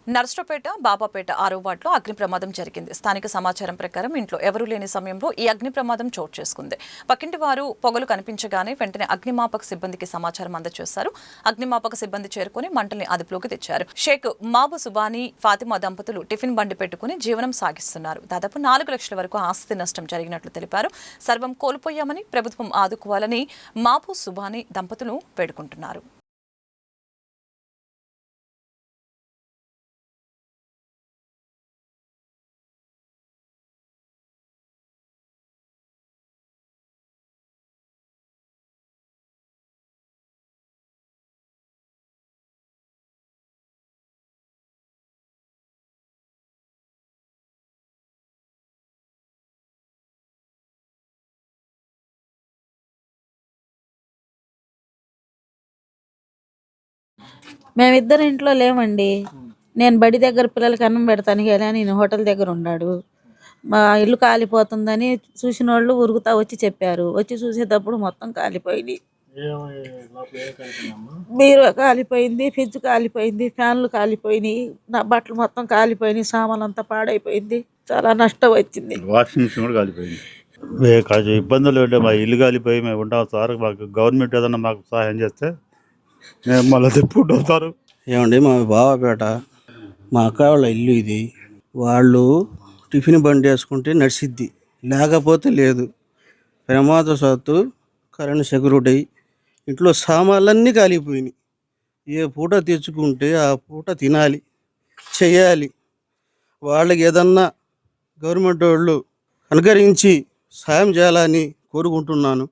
నర్సరావుపేట బాబాపేట 6వ వార్డులో అగ్ని ప్రమాదం జరిగింది. స్థానిక సమాచారం ప్రకారం ఇంట్లో ఎవరూ లేని సమయంలో ఈ అగ్ని ప్రమాదం చోటు చేసుకుంది. పక్కింటి వారు పొగలు కనిపించగానే వెంటనే అగ్నిమాపక సిబ్బందికి సమాచారం అందజేశారు. అగ్నిమాపక సిబ్బంది చేరుకుని మంటల్ని అదుపులోకి తెచ్చారు. షేక్ మాబు సుబానీ ఫాతిమా దంపతులు టిఫిన్ బండి పెట్టుకుని జీవనం సాగిస్తున్నారు. దాదాపు 4 లక్షల వరకు ఆస్తి నష్టం జరిగినట్లు తెలిపారు. సర్వం కోల్పోయామని, ప్రభుత్వం ఆదుకోవాలని మాబు సుబానీ దంపతులు వేడుకుంటున్నారు. మేమిద్దరు ఇంట్లో లేమండి. నేను బడి దగ్గర పిల్లలకి అన్నం పెడతాను కదా, నేను హోటల్ దగ్గర ఉన్నాడు. మా ఇల్లు కాలిపోతుందని చూసిన వాళ్ళు ఉరుగుతా వచ్చి చెప్పారు. వచ్చి చూసేటప్పుడు మొత్తం కాలిపోయింది. బీరువా కాలిపోయింది, ఫ్రిడ్జ్ కాలిపోయింది, ఫ్యాన్లు కాలిపోయినాయి, నా బట్టలు మొత్తం కాలిపోయినాయి, సామాన్ అంతా పాడైపోయింది. చాలా నష్టం వచ్చింది. వాషింగ్ మిషన్ కూడా కాలిపోయింది. ఇబ్బందులు ఉంటే మా ఇల్లు కాలిపోయి మేము ఉంటాం సార్. మాకు గవర్నమెంట్ ఏదన్నా మాకు సహాయం చేస్తే మేము మళ్ళీ తెప్పుకుంటూ వస్తారు. ఏమండి, మా బాబాపేట మా అక్క వాళ్ళ ఇల్లు ఇది. వాళ్ళు టిఫిన్ బండి వేసుకుంటే నడిసిద్ది, లేకపోతే లేదు. ప్రమాదవశాత్తు కరెంట్ సెక్యూరిటీ ఇంట్లో సామాన్లన్నీ కాలిపోయినాయి. ఏ పూట తెచ్చుకుంటే ఆ పూట తినాలి, చేయాలి. వాళ్ళకి ఏదన్నా గవర్నమెంట్ వాళ్ళు అనుకరించి సాయం చేయాలని కోరుకుంటున్నాను.